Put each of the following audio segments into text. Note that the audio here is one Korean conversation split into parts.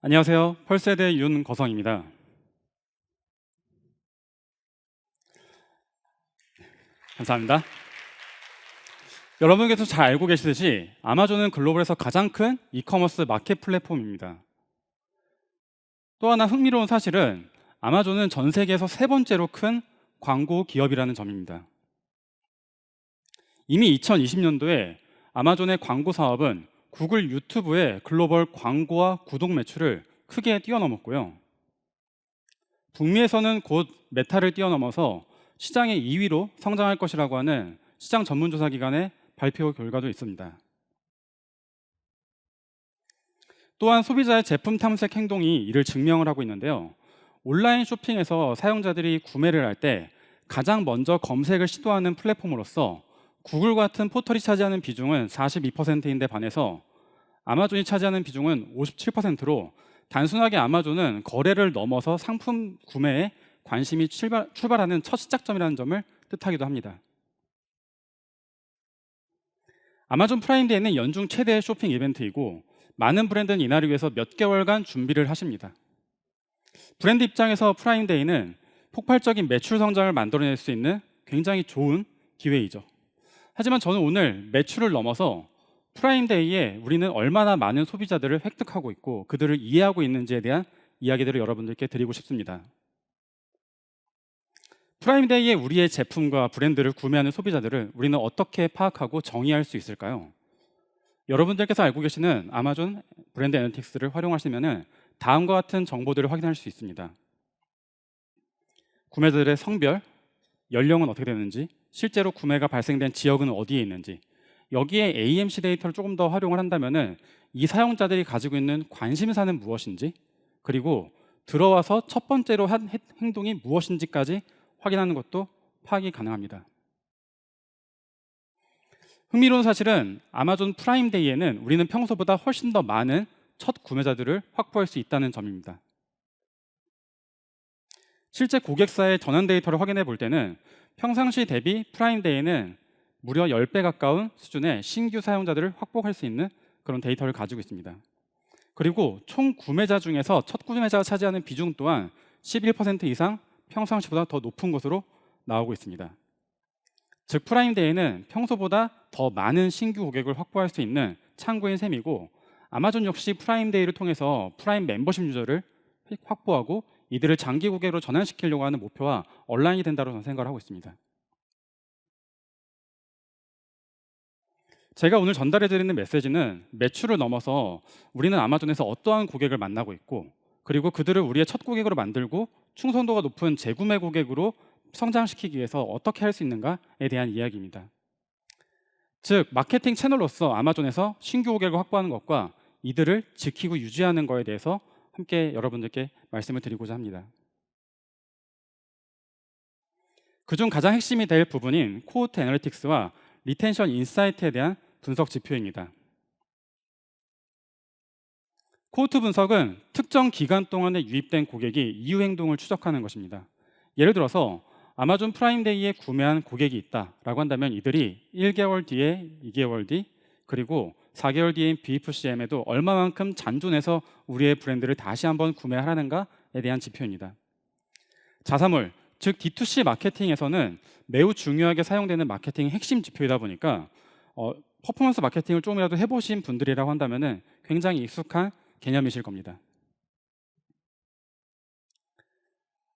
안녕하세요. 펄세대 윤거성입니다. 감사합니다. 여러분께서 잘 알고 계시듯이 아마존은 글로벌에서 가장 큰 이커머스 마켓 플랫폼입니다. 또 하나 흥미로운 사실은 아마존은 전 세계에서 세 번째로 큰 광고 기업이라는 점입니다. 이미 2020년도에 아마존의 광고 사업은 구글 유튜브의 글로벌 광고와 구독 매출을 크게 뛰어넘었고요. 북미에서는 곧 메타를 뛰어넘어서 시장의 2위로 성장할 것이라고 하는 시장 전문조사 기관의 발표 결과도 있습니다. 또한 소비자의 제품 탐색 행동이 이를 증명을 하고 있는데요. 온라인 쇼핑에서 사용자들이 구매를 할 때 가장 먼저 검색을 시도하는 플랫폼으로서 구글 같은 포털이 차지하는 비중은 42%인데 반해서 아마존이 차지하는 비중은 57%로 단순하게 아마존은 거래를 넘어서 상품 구매에 관심이 출발하는 첫 시작점이라는 점을 뜻하기도 합니다. 아마존 프라임데이는 연중 최대의 쇼핑 이벤트이고 많은 브랜드는 이날을 위해서 몇 개월간 준비를 하십니다. 브랜드 입장에서 프라임데이는 폭발적인 매출 성장을 만들어낼 수 있는 굉장히 좋은 기회이죠. 하지만 저는 오늘 매출을 넘어서 프라임데이에 우리는 얼마나 많은 소비자들을 획득하고 있고 그들을 이해하고 있는지에 대한 이야기들을 여러분들께 드리고 싶습니다. 프라임데이에 우리의 제품과 브랜드를 구매하는 소비자들을 우리는 어떻게 파악하고 정의할 수 있을까요? 여러분들께서 알고 계시는 아마존 브랜드 애널리틱스를 활용하시면 다음과 같은 정보들을 확인할 수 있습니다. 구매자들의 성별, 연령은 어떻게 되는지, 실제로 구매가 발생된 지역은 어디에 있는지, 여기에 AMC 데이터를 조금 더 활용을 한다면 이 사용자들이 가지고 있는 관심사는 무엇인지, 그리고 들어와서 첫 번째로 한 행동이 무엇인지까지 확인하는 것도 파악이 가능합니다. 흥미로운 사실은 아마존 프라임데이에는 우리는 평소보다 훨씬 더 많은 첫 구매자들을 확보할 수 있다는 점입니다. 실제 고객사의 전환 데이터를 확인해 볼 때는 평상시 대비 프라임데이는 무려 10배 가까운 수준의 신규 사용자들을 확보할 수 있는 그런 데이터를 가지고 있습니다. 그리고 총 구매자 중에서 첫 구매자가 차지하는 비중 또한 11% 이상 평상시보다 더 높은 것으로 나오고 있습니다. 즉 프라임데이는 평소보다 더 많은 신규 고객을 확보할 수 있는 창구인 셈이고 아마존 역시 프라임데이를 통해서 프라임 멤버십 유저를 확보하고 이들을 장기 고객으로 전환시키려고 하는 목표와 얼라인이 된다고 저는 생각을 하고 있습니다. 제가 오늘 전달해드리는 메시지는 매출을 넘어서 우리는 아마존에서 어떠한 고객을 만나고 있고 그리고 그들을 우리의 첫 고객으로 만들고 충성도가 높은 재구매 고객으로 성장시키기 위해서 어떻게 할 수 있는가에 대한 이야기입니다. 즉 마케팅 채널로서 아마존에서 신규 고객을 확보하는 것과 이들을 지키고 유지하는 것에 대해서 함께 여러분들께 말씀을 드리고자 합니다. 그중 가장 핵심이 될 부분인 코호트 애널리틱스와 리텐션 인사이트에 대한 분석 지표입니다. 코호트 분석은 특정 기간 동안에 유입된 고객이 이후 행동을 추적하는 것입니다. 예를 들어서 아마존 프라임데이에 구매한 고객이 있다라고 한다면 이들이 1개월 뒤에 2개월 뒤 그리고 4개월 뒤인 BFCM에도 얼마만큼 잔존해서 우리의 브랜드를 다시 한번 구매하라는가에 대한 지표입니다. 자사몰, 즉 D2C 마케팅에서는 매우 중요하게 사용되는 마케팅 핵심 지표이다 보니까 퍼포먼스 마케팅을 조금이라도 해보신 분들이라고 한다면 굉장히 익숙한 개념이실 겁니다.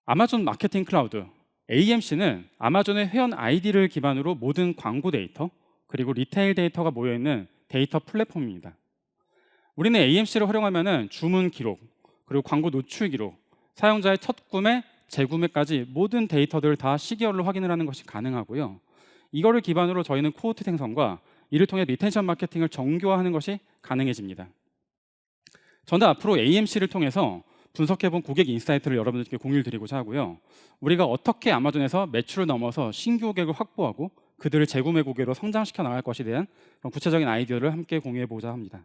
아마존 마케팅 클라우드 AMC는 아마존의 회원 아이디를 기반으로 모든 광고 데이터 그리고 리테일 데이터가 모여있는 데이터 플랫폼입니다. 우리는 AMC를 활용하면 주문 기록 그리고 광고 노출 기록 사용자의 첫 구매, 재구매까지 모든 데이터들을 다 시계열로 확인을 하는 것이 가능하고요. 이거를 기반으로 저희는 코호트 생성과 이를 통해 리텐션 마케팅을 정교화하는 것이 가능해집니다. 저는 앞으로 AMC를 통해서 분석해본 고객 인사이트를 여러분들께 공유를 드리고자 하고요. 우리가 어떻게 아마존에서 매출을 넘어서 신규 고객을 확보하고 그들을 재구매 고객으로 성장시켜 나갈 것에 대한 그런 구체적인 아이디어를 함께 공유해보자 합니다.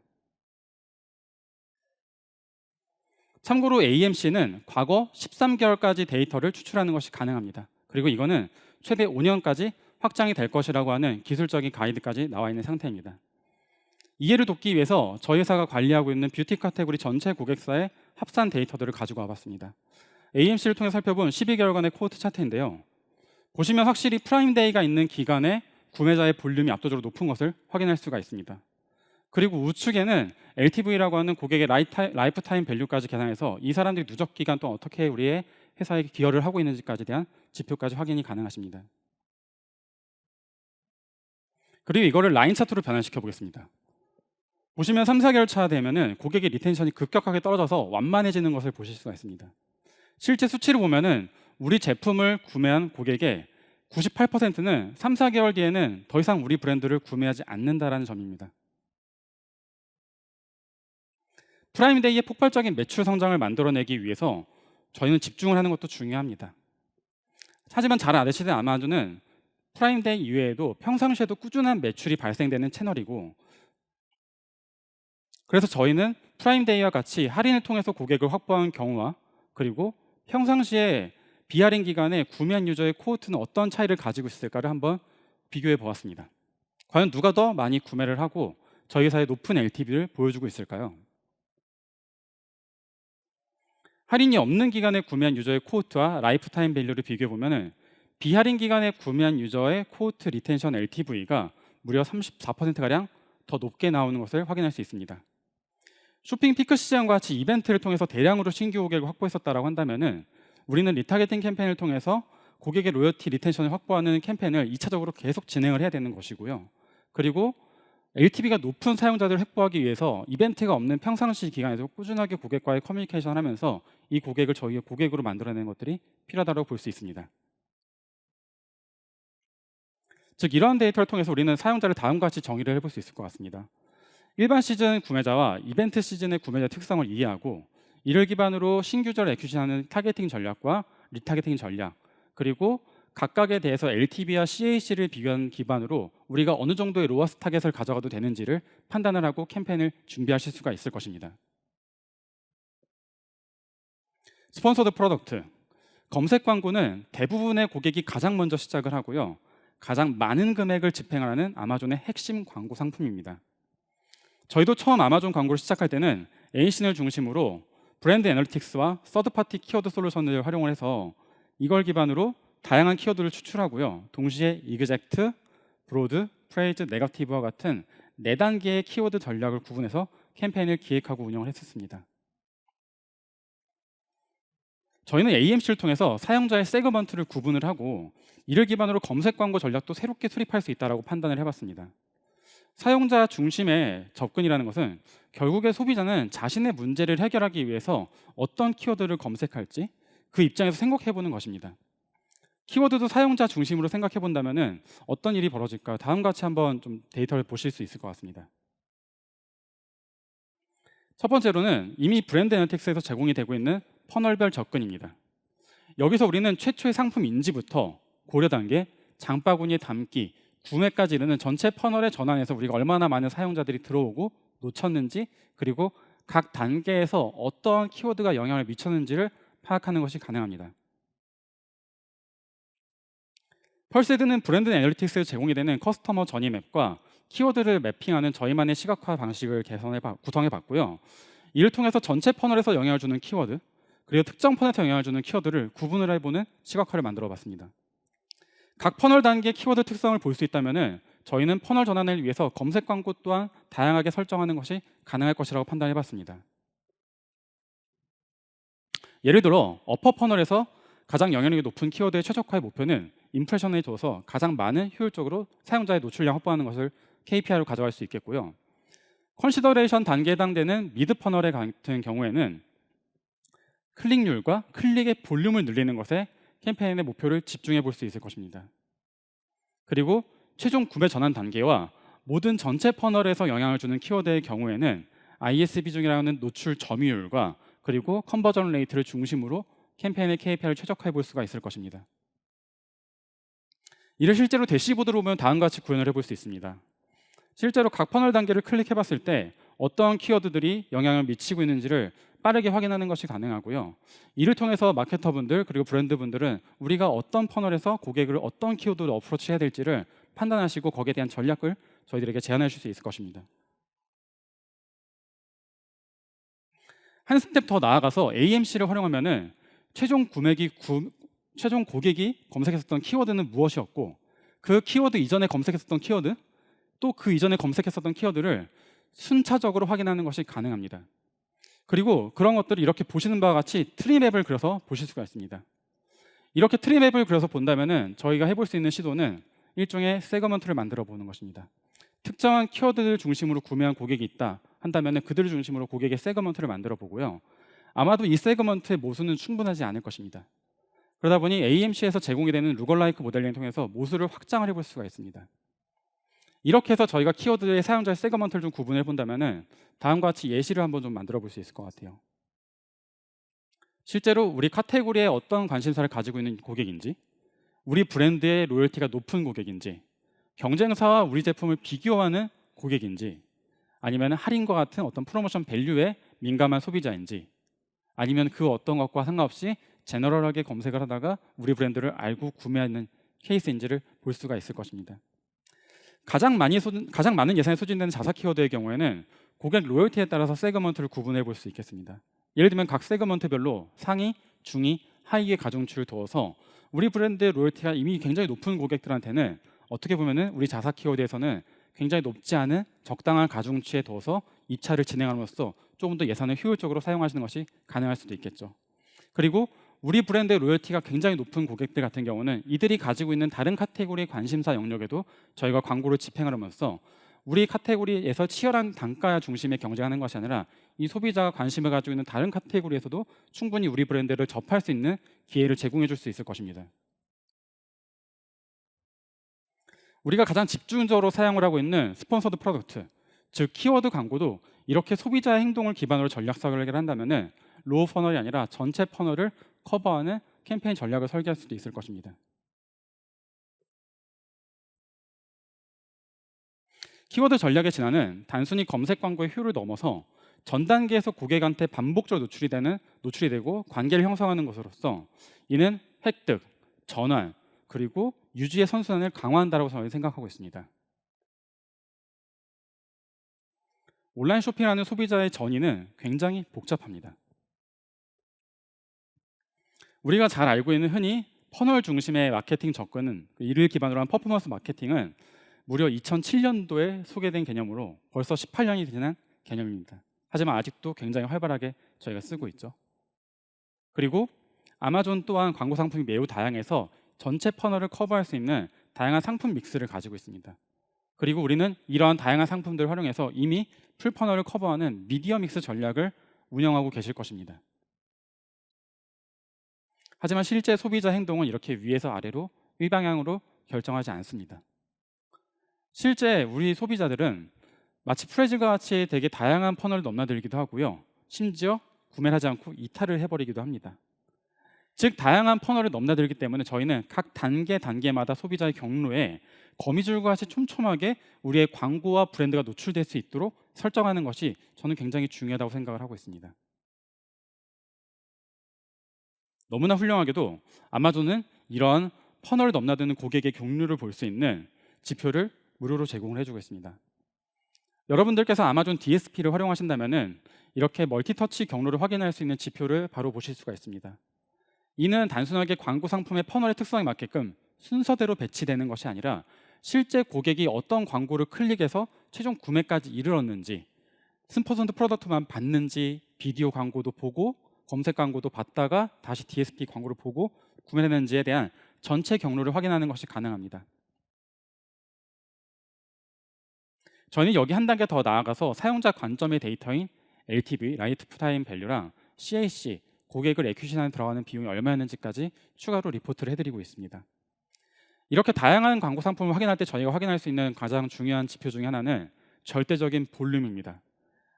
참고로 AMC는 과거 13개월까지 데이터를 추출하는 것이 가능합니다. 그리고 이거는 최대 5년까지 확장이 될 것이라고 하는 기술적인 가이드까지 나와 있는 상태입니다. 이해를 돕기 위해서 저희 회사가 관리하고 있는 뷰티 카테고리 전체 고객사의 합산 데이터들을 가지고 와봤습니다. AMC를 통해 살펴본 12개월간의 코호트 차트인데요. 보시면 확실히 프라임데이가 있는 기간에 구매자의 볼륨이 압도적으로 높은 것을 확인할 수가 있습니다. 그리고 우측에는 LTV라고 하는 고객의 라이프타임 밸류까지 계산해서 이 사람들이 누적 기간 동안 어떻게 우리의 회사에 기여를 하고 있는지까지 대한 지표까지 확인이 가능하십니다. 그리고 이거를 라인 차트로 변환시켜 보겠습니다. 보시면 3, 4개월 차 되면은 고객의 리텐션이 급격하게 떨어져서 완만해지는 것을 보실 수가 있습니다. 실제 수치를 보면은 우리 제품을 구매한 고객의 98%는 3, 4개월 뒤에는 더 이상 우리 브랜드를 구매하지 않는다라는 점입니다. 프라임데이의 폭발적인 매출 성장을 만들어내기 위해서 저희는 집중을 하는 것도 중요합니다. 하지만 잘 아시는 아마존은 프라임데이 이외에도 평상시에도 꾸준한 매출이 발생되는 채널이고, 그래서 저희는 프라임데이와 같이 할인을 통해서 고객을 확보한 경우와 그리고 평상시에 비할인 기간에 구매한 유저의 코호트는 어떤 차이를 가지고 있을까를 한번 비교해 보았습니다. 과연 누가 더 많이 구매를 하고 저희 회사의 높은 LTV를 보여주고 있을까요? 할인이 없는 기간에 구매한 유저의 코호트와 라이프타임 밸류를 비교해 보면 비할인 기간에 구매한 유저의 코호트 리텐션 LTV가 무려 34%가량 더 높게 나오는 것을 확인할 수 있습니다. 쇼핑 피크 시장과 같이 이벤트를 통해서 대량으로 신규 고객을 확보했었다고 한다면 우리는 리타겟팅 캠페인을 통해서 고객의 로열티 리텐션을 확보하는 캠페인을 2차적으로 계속 진행을 해야 되는 것이고요. 그리고 LTV가 높은 사용자들을 확보하기 위해서 이벤트가 없는 평상시 기간에도 꾸준하게 고객과의 커뮤니케이션을 하면서 이 고객을 저희의 고객으로 만들어내는 것들이 필요하다고 볼 수 있습니다. 즉 이러한 데이터를 통해서 우리는 사용자를 다음과 같이 정의를 해볼 수 있을 것 같습니다. 일반 시즌 구매자와 이벤트 시즌의 구매자 특성을 이해하고 이를 기반으로 신규저를 애큐시하는 타겟팅 전략과 리타겟팅 전략, 그리고 각각에 대해서 LTV와 CAC를 비교한 기반으로 우리가 어느 정도의 로어스 타겟을 가져가도 되는지를 판단을 하고 캠페인을 준비하실 수가 있을 것입니다. 스폰서드 프로덕트, 검색 광고는 대부분의 고객이 가장 먼저 시작을 하고요, 가장 많은 금액을 집행하는 아마존의 핵심 광고 상품입니다. 저희도 처음 아마존 광고를 시작할 때는 ACN을 중심으로 브랜드 애널리틱스와 서드파티 키워드 솔루션을 활용을 해서 이걸 기반으로 다양한 키워드를 추출하고요, 동시에 이그젝트, 브로드, 프레이즈, 네거티브와 같은 4단계의 키워드 전략을 구분해서 캠페인을 기획하고 운영을 했었습니다. 저희는 AMC를 통해서 사용자의 세그먼트를 구분을 하고 이를 기반으로 검색 광고 전략도 새롭게 수립할 수 있다고 판단을 해봤습니다. 사용자 중심의 접근이라는 것은 결국에 소비자는 자신의 문제를 해결하기 위해서 어떤 키워드를 검색할지 그 입장에서 생각해 보는 것입니다. 키워드도 사용자 중심으로 생각해 본다면 어떤 일이 벌어질까? 다음과 같이 한번 좀 데이터를 보실 수 있을 것 같습니다. 첫 번째로는 이미 브랜드 애널리틱스에서 제공이 되고 있는 퍼널별 접근입니다. 여기서 우리는 최초의 상품 인지부터 고려 단계, 장바구니에 담기, 구매까지 이르는 전체 퍼널의 전환에서 우리가 얼마나 많은 사용자들이 들어오고 놓쳤는지, 그리고 각 단계에서 어떠한 키워드가 영향을 미쳤는지를 파악하는 것이 가능합니다. 펄세드는 브랜드 애널리틱스에 제공이 되는 커스터머 전이 맵과 키워드를 매핑하는 저희만의 시각화 방식을 구성해 봤고요. 이를 통해서 전체 퍼널에서 영향을 주는 키워드, 그리고 특정 퍼널에서 영향을 주는 키워드를 구분을 해보는 시각화를 만들어 봤습니다. 각 퍼널 단계 키워드 특성을 볼 수 있다면 저희는 퍼널 전환을 위해서 검색 광고 또한 다양하게 설정하는 것이 가능할 것이라고 판단해 봤습니다. 예를 들어 어퍼 퍼널에서 가장 영향력이 높은 키워드의 최적화의 목표는 임프레션에 둬서 가장 많은 효율적으로 사용자의 노출량 확보하는 것을 KPI로 가져갈 수 있겠고요. 컨시더레이션 단계에 해당되는 미드 퍼널의 같은 경우에는 클릭률과 클릭의 볼륨을 늘리는 것에 캠페인의 목표를 집중해 볼 수 있을 것입니다. 그리고 최종 구매 전환 단계와 모든 전체 퍼널에서 영향을 주는 키워드의 경우에는 ISB 중이라는 노출 점유율과 그리고 컨버전 레이트를 중심으로 캠페인의 KPI를 최적화해 볼 수가 있을 것입니다. 이를 실제로 대시보드로 보면 다음과 같이 구현을 해볼 수 있습니다. 실제로 각 퍼널 단계를 클릭해 봤을 때 어떤 키워드들이 영향을 미치고 있는지를 빠르게 확인하는 것이 가능하고요. 이를 통해서 마케터분들 그리고 브랜드분들은 우리가 어떤 퍼널에서 고객을 어떤 키워드로 어프로치해야 될지를 판단하시고 거기에 대한 전략을 저희들에게 제안해 주실 수 있을 것입니다. 한 스텝 더 나아가서 AMC를 활용하면은 최종 고객이 검색했었던 키워드는 무엇이었고, 그 키워드 이전에 검색했었던 키워드, 또 그 이전에 검색했었던 키워드를 순차적으로 확인하는 것이 가능합니다. 그리고 그런 것들을 이렇게 보시는 바와 같이 트리맵을 그려서 보실 수가 있습니다. 이렇게 트리맵을 그려서 본다면은 저희가 해볼 수 있는 시도는 일종의 세그먼트를 만들어 보는 것입니다. 특정한 키워드를 중심으로 구매한 고객이 있다 한다면은 그들을 중심으로 고객의 세그먼트를 만들어 보고요. 아마도 이 세그먼트의 모수는 충분하지 않을 것입니다. 그러다 보니 AMC에서 제공이 되는 루걸라이크 모델링을 통해서 모수를 확장을 해볼 수가 있습니다. 이렇게 해서 저희가 키워드의 사용자의 세그먼트를 좀 구분해 본다면은 다음과 같이 예시를 한번 좀 만들어 볼 수 있을 것 같아요. 실제로 우리 카테고리에 어떤 관심사를 가지고 있는 고객인지, 우리 브랜드의 로열티가 높은 고객인지, 경쟁사와 우리 제품을 비교하는 고객인지, 아니면 할인과 같은 어떤 프로모션 밸류에 민감한 소비자인지, 아니면 그 어떤 것과 상관없이 제너럴하게 검색을 하다가 우리 브랜드를 알고 구매하는 케이스인지를 볼 수가 있을 것입니다. 가장 많은 예산이 소진되는 자사 키워드의 경우에는 고객 로열티에 따라서 세그먼트를 구분해 볼 수 있겠습니다. 예를 들면 각 세그먼트별로 상위, 중위, 하위의 가중치를 두어서 우리 브랜드의 로열티가 이미 굉장히 높은 고객들한테는 어떻게 보면은 우리 자사 키워드에서는 굉장히 높지 않은 적당한 가중치에 둬서 입찰을 진행함으로써 조금 더 예산을 효율적으로 사용하시는 것이 가능할 수도 있겠죠. 그리고 우리 브랜드의 로열티가 굉장히 높은 고객들 같은 경우는 이들이 가지고 있는 다른 카테고리의 관심사 영역에도 저희가 광고를 집행하면서 우리 카테고리에서 치열한 단가 중심의 경쟁하는 것이 아니라 이 소비자가 관심을 가지고 있는 다른 카테고리에서도 충분히 우리 브랜드를 접할 수 있는 기회를 제공해 줄 수 있을 것입니다. 우리가 가장 집중적으로 사용을 하고 있는 스폰서드 프로덕트, 즉 키워드 광고도 이렇게 소비자의 행동을 기반으로 전략 설계를 한다면은 로우 퍼널이 아니라 전체 퍼널을 커버하는 캠페인 전략을 설계할 수도 있을 것입니다. 키워드 전략의 진화는 단순히 검색 광고의 효율을 넘어서 전 단계에서 고객한테 반복적으로 노출이 되고 관계를 형성하는 것으로서 이는 획득, 전환, 그리고 유지의 선순환을 강화한다고 저는 생각하고 있습니다. 온라인 쇼핑하는 소비자의 전이는 굉장히 복잡합니다. 우리가 잘 알고 있는 흔히 퍼널 중심의 마케팅 접근은, 이를 기반으로 한 퍼포먼스 마케팅은 무려 2007년도에 소개된 개념으로 벌써 18년이 지난 개념입니다. 하지만 아직도 굉장히 활발하게 저희가 쓰고 있죠. 그리고 아마존 또한 광고 상품이 매우 다양해서 전체 퍼널을 커버할 수 있는 다양한 상품 믹스를 가지고 있습니다. 그리고 우리는 이러한 다양한 상품들을 활용해서 이미 풀 퍼널을 커버하는 미디어 믹스 전략을 운영하고 계실 것입니다. 하지만 실제 소비자 행동은 이렇게 위에서 아래로 일방향으로 결정하지 않습니다. 실제 우리 소비자들은 마치 프레즈과 같이 되게 다양한 퍼널을 넘나들기도 하고요. 심지어 구매를 하지 않고 이탈을 해버리기도 합니다. 즉 다양한 퍼널을 넘나들기 때문에 저희는 각 단계마다 소비자의 경로에 거미줄과 같이 촘촘하게 우리의 광고와 브랜드가 노출될 수 있도록 설정하는 것이 저는 굉장히 중요하다고 생각을 하고 있습니다. 너무나 훌륭하게도 아마존은 이런 퍼널을 넘나드는 고객의 경로를 볼 수 있는 지표를 무료로 제공을 해주고 있습니다. 여러분들께서 아마존 DSP를 활용하신다면 이렇게 멀티터치 경로를 확인할 수 있는 지표를 바로 보실 수가 있습니다. 이는 단순하게 광고 상품의 퍼널의 특성에 맞게끔 순서대로 배치되는 것이 아니라 실제 고객이 어떤 광고를 클릭해서 최종 구매까지 이르렀는지, 스폰서드 프로덕트만 봤는지, 비디오 광고도 보고 검색 광고도 봤다가 다시 DSP 광고를 보고 구매했는지에 대한 전체 경로를 확인하는 것이 가능합니다. 저는 여기 한 단계 더 나아가서 사용자 관점의 데이터인 LTV, 라이프타임 밸류랑 CAC, 고객을 애퀴시션에 들어가는 비용이 얼마였는지까지 추가로 리포트를 해드리고 있습니다. 이렇게 다양한 광고 상품을 확인할 때 저희가 확인할 수 있는 가장 중요한 지표 중에 하나는 절대적인 볼륨입니다.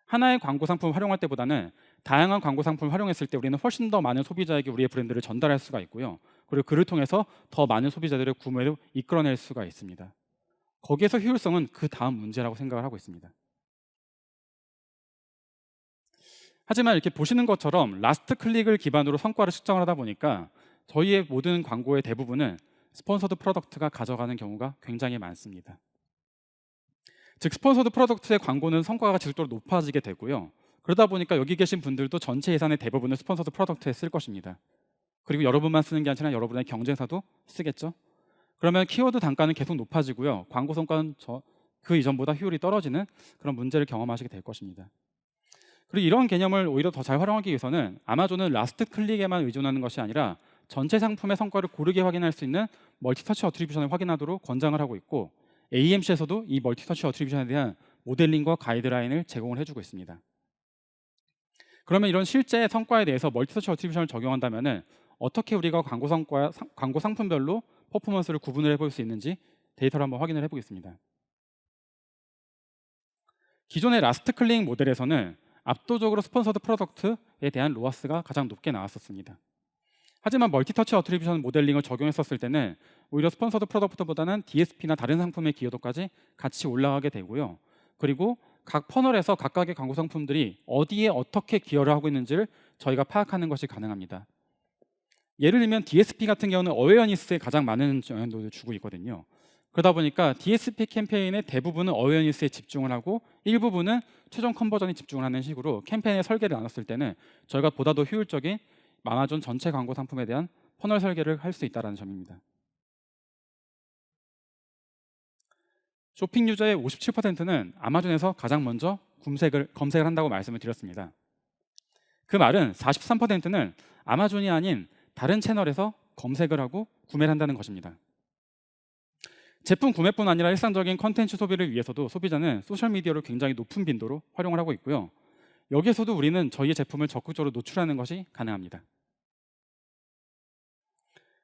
하나의 광고 상품을 활용할 때보다는 다양한 광고 상품을 활용했을 때 우리는 훨씬 더 많은 소비자에게 우리의 브랜드를 전달할 수가 있고요. 그리고 그를 통해서 더 많은 소비자들의 구매를 이끌어낼 수가 있습니다. 거기에서 효율성은 그 다음 문제라고 생각을 하고 있습니다. 하지만 이렇게 보시는 것처럼 라스트 클릭을 기반으로 성과를 측정을 하다 보니까 저희의 모든 광고의 대부분은 스폰서드 프로덕트가 가져가는 경우가 굉장히 많습니다. 즉 스폰서드 프로덕트의 광고는 성과가 지속적으로 높아지게 되고요. 그러다 보니까 여기 계신 분들도 전체 예산의 대부분을 스폰서드 프로덕트에 쓸 것입니다. 그리고 여러분만 쓰는 게 아니라 여러분의 경쟁사도 쓰겠죠. 그러면 키워드 단가는 계속 높아지고요. 광고 성과는 그 이전보다 효율이 떨어지는 그런 문제를 경험하시게 될 것입니다. 그리고 이런 개념을 오히려 더 잘 활용하기 위해서는 아마존은 라스트 클릭에만 의존하는 것이 아니라 전체 상품의 성과를 고르게 확인할 수 있는 멀티터치 어트리뷰션을 확인하도록 권장을 하고 있고, AMC에서도 이 멀티터치 어트리뷰션에 대한 모델링과 가이드라인을 제공을 해주고 있습니다. 그러면 이런 실제 성과에 대해서 멀티터치 어트리뷰션을 적용한다면 어떻게 우리가 광고 상품별로 퍼포먼스를 구분을 해볼 수 있는지 데이터를 한번 확인을 해보겠습니다. 기존의 라스트 클릭 모델에서는 압도적으로 스폰서드 프로덕트에 대한 로아스가 가장 높게 나왔었습니다. 하지만 멀티터치 어트리뷰션 모델링을 적용했었을 때는 오히려 스폰서드 프로덕트보다는 DSP나 다른 상품의 기여도까지 같이 올라가게 되고요. 그리고 각 퍼널에서 각각의 광고 상품들이 어디에 어떻게 기여를 하고 있는지를 저희가 파악하는 것이 가능합니다. 예를 들면 DSP 같은 경우는 어웨어니스에 가장 많은 영향도를 주고 있거든요. 그러다 보니까 DSP 캠페인의 대부분은 어웨어니스에 집중을 하고 일부분은 최종 컨버전에 집중을 하는 식으로 캠페인의 설계를 나눴을 때는 저희가 보다 더 효율적인 아마존 전체 광고 상품에 대한 퍼널 설계를 할 수 있다는 점입니다. 쇼핑 유저의 57%는 아마존에서 가장 먼저 검색을 한다고 말씀을 드렸습니다. 그 말은 43%는 아마존이 아닌 다른 채널에서 검색을 하고 구매를 한다는 것입니다. 제품 구매뿐 아니라 일상적인 컨텐츠 소비를 위해서도 소비자는 소셜미디어를 굉장히 높은 빈도로 활용을 하고 있고요. 여기에서도 우리는 저희의 제품을 적극적으로 노출하는 것이 가능합니다.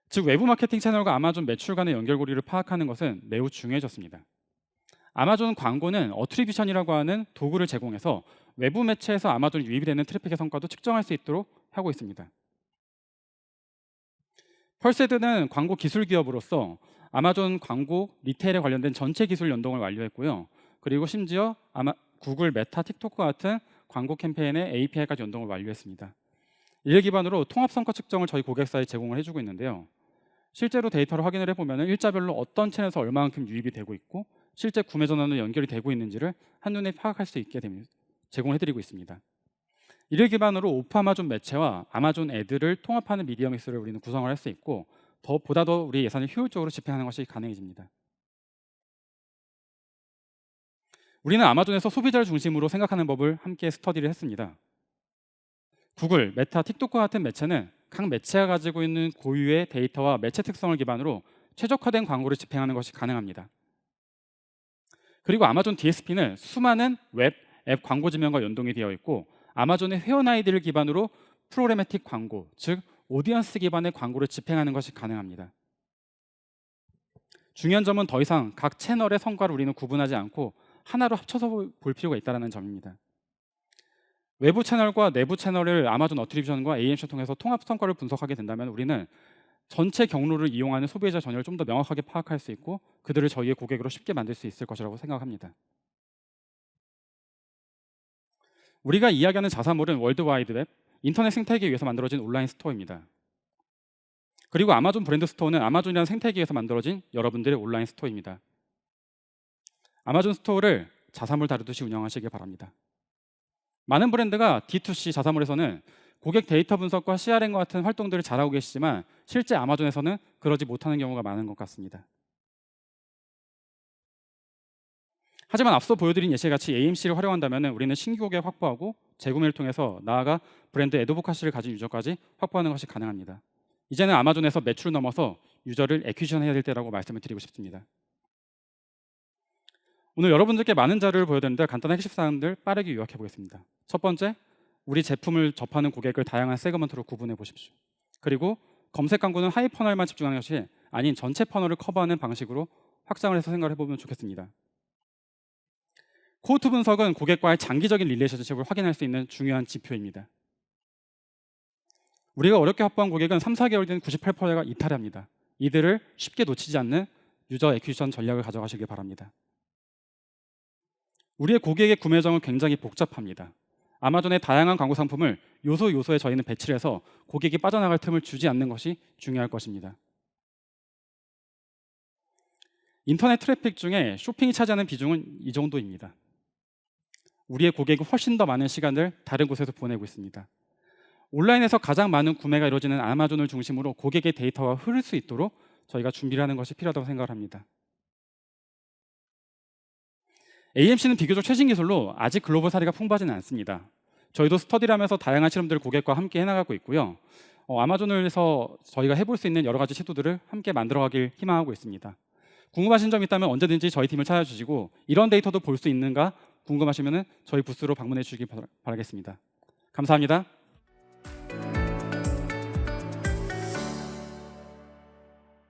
즉 외부 마케팅 채널과 아마존 매출 간의 연결고리를 파악하는 것은 매우 중요해졌습니다. 아마존 광고는 어트리뷰션이라고 하는 도구를 제공해서 외부 매체에서 아마존 유입이 되는 트래픽의 성과도 측정할 수 있도록 하고 있습니다. 펄세드는 광고 기술 기업으로서 아마존 광고 리테일에 관련된 전체 기술 연동을 완료했고요. 그리고 심지어 구글, 메타, 틱톡과 같은 광고 캠페인의 API까지 연동을 완료했습니다. 이를 기반으로 통합 성과 측정을 저희 고객사에 제공을 해주고 있는데요. 실제로 데이터를 확인을 해보면 일자별로 어떤 채널에서 얼마만큼 유입이 되고 있고 실제 구매 전환으로 연결이 되고 있는지를 한눈에 파악할 수 있게 제공해드리고 있습니다. 이를 기반으로 오프 아마존 매체와 아마존 애드를 통합하는 미디어 믹스를 우리는 구성을 할 수 있고 보다 더 우리 예산을 효율적으로 집행하는 것이 가능해집니다. 우리는 아마존에서 소비자를 중심으로 생각하는 법을 함께 스터디를 했습니다. 구글, 메타, 틱톡과 같은 매체는 각 매체가 가지고 있는 고유의 데이터와 매체 특성을 기반으로 최적화된 광고를 집행하는 것이 가능합니다. 그리고 아마존 DSP는 수많은 웹, 앱 광고 지면과 연동이 되어 있고 아마존의 회원 아이디를 기반으로 프로그래매틱 광고, 즉 오디언스 기반의 광고를 집행하는 것이 가능합니다. 중요한 점은 더 이상 각 채널의 성과를 우리는 구분하지 않고 하나로 합쳐서 볼 필요가 있다는 점입니다. 외부 채널과 내부 채널을 아마존 어트리뷰션과 AMC를 통해서 통합 성과를 분석하게 된다면 우리는 전체 경로를 이용하는 소비자 전열을 좀 더 명확하게 파악할 수 있고 그들을 저희의 고객으로 쉽게 만들 수 있을 것이라고 생각합니다. 우리가 이야기하는 자사몰은 월드와이드웹, 인터넷 생태계에 의해서 만들어진 온라인 스토어입니다. 그리고 아마존 브랜드 스토어는 아마존이라는 생태계에서 만들어진 여러분들의 온라인 스토어입니다. 아마존 스토어를 자사몰 다루듯이 운영하시길 바랍니다. 많은 브랜드가 D2C 자사몰에서는 고객 데이터 분석과 CRM과 같은 활동들을 잘하고 계시지만 실제 아마존에서는 그러지 못하는 경우가 많은 것 같습니다. 하지만 앞서 보여드린 예시와 같이 AMC를 활용한다면 우리는 신규 고객 확보하고 재구매를 통해서 나아가 브랜드 애드보카시를 가진 유저까지 확보하는 것이 가능합니다. 이제는 아마존에서 매출을 넘어서 유저를 애퀴지션 해야 될 때라고 말씀을 드리고 싶습니다. 오늘 여러분들께 많은 자료를 보여드렸는데 간단한 핵심 사항들 빠르게 요약해 보겠습니다. 첫 번째, 우리 제품을 접하는 고객을 다양한 세그먼트로 구분해 보십시오. 그리고 검색 광고는 하이 퍼널만 집중하는 것이 아닌 전체 퍼널을 커버하는 방식으로 확장을 해서 생각을 해보면 좋겠습니다. 코호트 분석은 고객과의 장기적인 릴레이션십을 확인할 수 있는 중요한 지표입니다. 우리가 어렵게 확보한 고객은 3, 4개월 뒤엔 98%가 이탈합니다. 이들을 쉽게 놓치지 않는 유저 애퀴지션 전략을 가져가시길 바랍니다. 우리의 고객의 구매 정은 굉장히 복잡합니다. 아마존의 다양한 광고 상품을 요소에 저희는 배치를 해서 고객이 빠져나갈 틈을 주지 않는 것이 중요할 것입니다. 인터넷 트래픽 중에 쇼핑이 차지하는 비중은 이 정도입니다. 우리의 고객이 훨씬 더 많은 시간을 다른 곳에서 보내고 있습니다. 온라인에서 가장 많은 구매가 이루어지는 아마존을 중심으로 고객의 데이터가 흐를 수 있도록 저희가 준비를 하는 것이 필요하다고 생각을 합니다. AMC는 비교적 최신 기술로 아직 글로벌 사례가 풍부하지는 않습니다. 저희도 스터디를 하면서 다양한 실험들을 고객과 함께 해나가고 있고요. 아마존에서 저희가 해볼 수 있는 여러 가지 시도들을 함께 만들어가길 희망하고 있습니다. 궁금하신 점 있다면 언제든지 저희 팀을 찾아주시고 이런 데이터도 볼 수 있는가 궁금하시면 저희 부스로 방문해 주시기 바라겠습니다. 감사합니다.